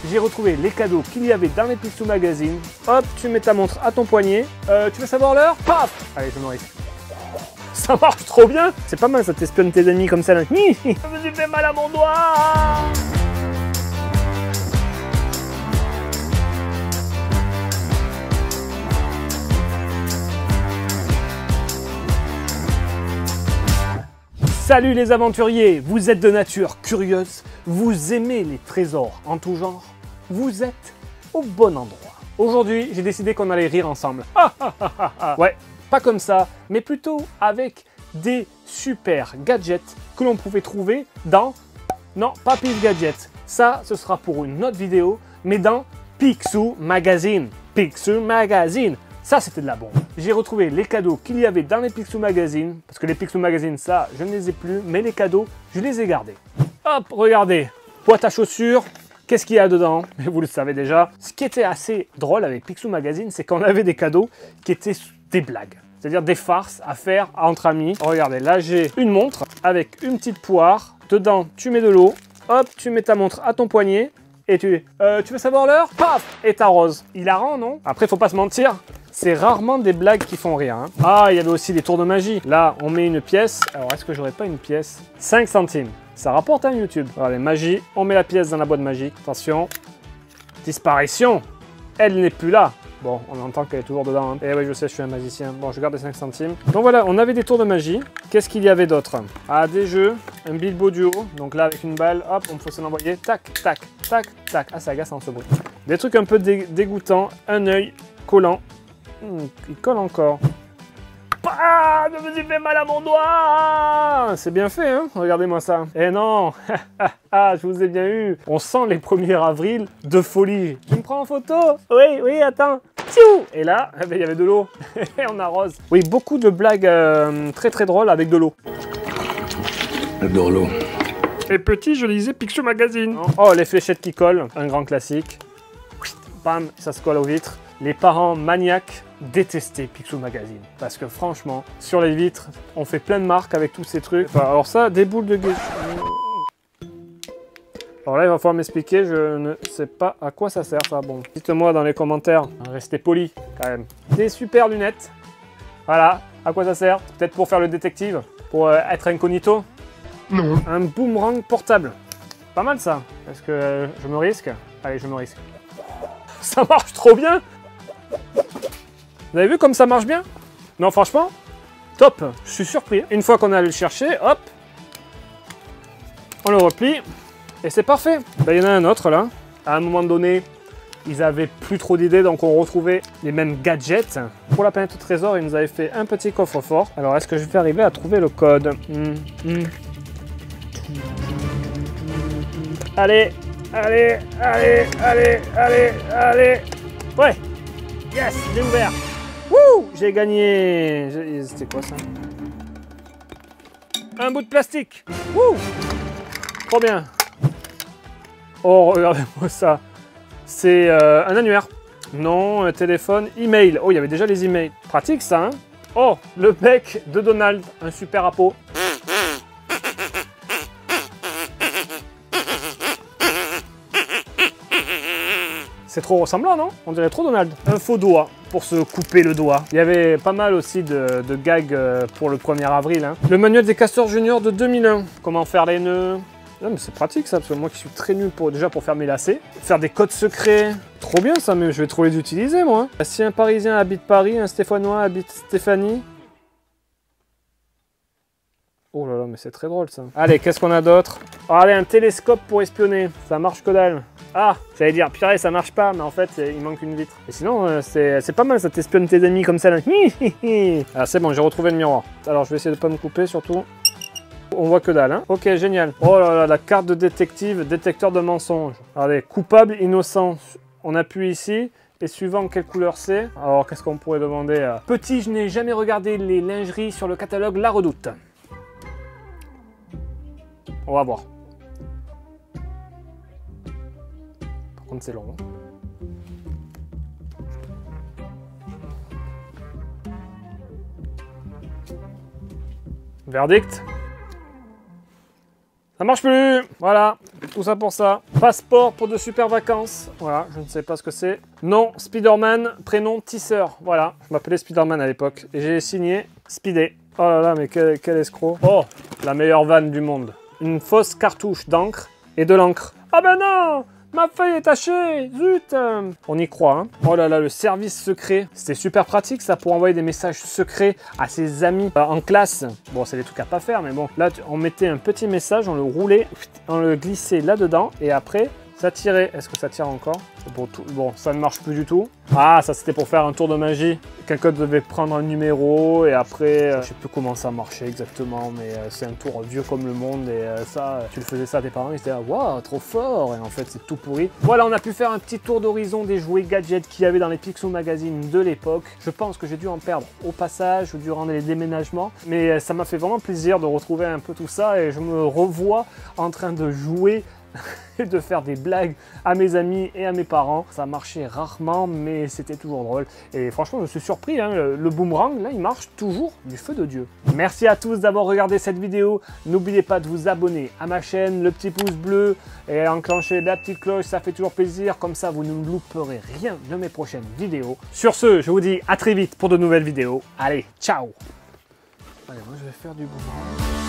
j'ai retrouvé les cadeaux qu'il y avait dans les Picsou Magazine. Hop, tu mets ta montre à ton poignet. Tu veux savoir l'heure? Paf! Allez, je me risque. Ça marche trop bien! C'est pas mal, ça t'espionne tes amis comme ça. Là. Je me suis fait mal à mon doigt! Salut les aventuriers, vous êtes de nature curieuse, vous aimez les trésors en tout genre, vous êtes au bon endroit. Aujourd'hui, j'ai décidé qu'on allait rire ensemble. Ouais, pas comme ça, mais plutôt avec des super gadgets que l'on pouvait trouver dans... Non, pas Pif Gadget, ça ce sera pour une autre vidéo, mais dans Picsou Magazine. Picsou Magazine. Ça, c'était de la bombe. J'ai retrouvé les cadeaux qu'il y avait dans les Picsou Magazine. Parce que les Picsou Magazine, ça, je ne les ai plus. Mais les cadeaux, je les ai gardés. Hop, regardez. Boîte à chaussures. Qu'est-ce qu'il y a dedans? Vous le savez déjà. Ce qui était assez drôle avec Picsou Magazine, c'est qu'on avait des cadeaux qui étaient des blagues. C'est-à-dire des farces à faire entre amis. Regardez, là, j'ai une montre avec une petite poire. Dedans, tu mets de l'eau. Hop, tu mets ta montre à ton poignet. Et tu veux savoir l'heure? Paf! Et t'arroses. Hilarant, non? Après, faut pas se mentir. C'est rarement des blagues qui font rire. Hein. Ah, il y avait aussi des tours de magie. Là, on met une pièce. Alors, est-ce que j'aurais pas une pièce? 5 centimes. Ça rapporte à YouTube. Regardez, magie. On met la pièce dans la boîte magique. Attention. Disparition. Elle n'est plus là. Bon, on entend qu'elle est toujours dedans. Hein. Et oui, je sais, je suis un magicien. Bon, je garde les 5 centimes. Donc voilà, on avait des tours de magie. Qu'est-ce qu'il y avait d'autre? Ah, des jeux. Un Bilbo duo. Donc là, avec une balle, hop, on peut s'en envoyer. Tac, tac, tac, tac. Ah, ça agace en ce bruit. Des trucs un peu dégoûtants. Un œil collant. Il colle encore. Ah, je me suis fait mal à mon doigt. C'est bien fait, hein? Regardez-moi ça. Eh non. Ah, je vous ai bien eu. On sent les 1er avril de folie. Tu me prends en photo? Oui, oui, attends. Et là, eh ben, il y avait de l'eau. Et on arrose. Oui, beaucoup de blagues très très drôles avec de l'eau. J'adore l'eau. Et petit, je lisais Picsou Magazine. Oh, les fléchettes qui collent. Un grand classique. Bam, ça se colle aux vitres. Les parents maniaques détestaient Picsou Magazine. Parce que franchement, sur les vitres, on fait plein de marques avec tous ces trucs. Enfin, alors ça, des boules de guêpe. Alors là, il va falloir m'expliquer, je ne sais pas à quoi ça sert ça. Bon, dites-moi dans les commentaires, restez polis quand même. Des super lunettes. Voilà, à quoi ça sert? Peut-être pour faire le détective? Pour être incognito? Non. Un boomerang portable. Pas mal ça. Est-ce que je me risque? Allez, je me risque. Ça marche trop bien! Vous avez vu comme ça marche bien? Non, franchement, top! Je suis surpris. Une fois qu'on a allé le chercher, hop, on le replie et c'est parfait. Ben, il y en a un autre là. À un moment donné, ils avaient plus trop d'idées, donc on retrouvait les mêmes gadgets. Pour la planète au trésor, ils nous avaient fait un petit coffre-fort. Alors, est-ce que je vais arriver à trouver le code? Allez, allez, allez, allez, allez, allez. Ouais. Yes, j'ai ouvert. Wouh, j'ai gagné. C'était quoi ça? Un bout de plastique. Wouh. Trop bien. Oh, regardez-moi ça. C'est un annuaire. Non, un téléphone, email. Oh, il y avait déjà les emails. Pratique ça, hein? Oh, le bec de Donald. Un super appôt. C'est trop ressemblant, non? On dirait trop Donald. Un faux doigt pour se couper le doigt. Il y avait pas mal aussi de gags pour le 1er avril. Hein. Le manuel des castors juniors de 2001. Comment faire les nœuds. Non, mais c'est pratique ça, parce que moi qui suis très nul déjà pour faire mes lacets. Faire des codes secrets. Trop bien ça, mais je vais trop les utiliser moi. Si un Parisien habite Paris, un Stéphanois habite Stéphanie. Oh là là, mais c'est très drôle ça. Allez, qu'est-ce qu'on a d'autre? Oh, allez, un télescope pour espionner. Ça marche que dalle. Ah, j'allais dire, purée, ça marche pas, mais en fait, il manque une vitre. Et sinon, c'est pas mal, ça t'espionne tes amis comme ça. Là. Ah, c'est bon, j'ai retrouvé le miroir. Alors, je vais essayer de pas me couper, surtout. On voit que dalle, hein. Ok, génial. Oh là là, la carte de détective, détecteur de mensonges. Regardez, coupable, innocent. On appuie ici. Et suivant quelle couleur c'est. Alors, qu'est-ce qu'on pourrait demander? Petit, je n'ai jamais regardé les lingeries sur le catalogue La Redoute. On va voir. Par contre, c'est long. Verdict. Ça marche plus. Voilà. Tout ça pour ça. Passeport pour de super vacances. Voilà, je ne sais pas ce que c'est. Nom, Spider-Man. Prénom, Tisser. Voilà, je m'appelais Spider-Man à l'époque. Et j'ai signé Speedé. Oh là là, mais quel escroc. Oh, la meilleure vanne du monde. Une fausse cartouche d'encre et de l'encre. Ah ben non! Ma feuille est tachée, zut! On y croit, hein. Oh là là, le service secret. C'était super pratique, ça, pour envoyer des messages secrets à ses amis en classe. Bon, c'est des trucs à pas faire, mais bon. Là, on mettait un petit message, on le roulait, on le glissait là-dedans, et après, ça tirait. Est-ce que ça tire encore? Bon, ça ne marche plus du tout. Ah, ça, c'était pour faire un tour de magie. Quelqu'un devait prendre un numéro, et après, je sais plus comment ça marchait exactement, mais c'est un tour vieux comme le monde, et ça, tu le faisais ça à tes parents, ils étaient là, waouh, trop fort, et en fait, c'est tout pourri. Voilà, on a pu faire un petit tour d'horizon des jouets gadgets qu'il y avait dans les Picsou Magazine de l'époque. Je pense que j'ai dû en perdre au passage ou durant les déménagements, mais ça m'a fait vraiment plaisir de retrouver un peu tout ça, et je me revois en train de jouer et de faire des blagues à mes amis et à mes parents. Ça marchait rarement, mais c'était toujours drôle. Et franchement, je suis surpris, hein, le boomerang, là, il marche toujours du feu de Dieu. Merci à tous d'avoir regardé cette vidéo. N'oubliez pas de vous abonner à ma chaîne, le petit pouce bleu, et enclencher la petite cloche, ça fait toujours plaisir. Comme ça, vous ne louperez rien de mes prochaines vidéos. Sur ce, je vous dis à très vite pour de nouvelles vidéos. Allez, ciao! Allez, moi, je vais faire du boomerang.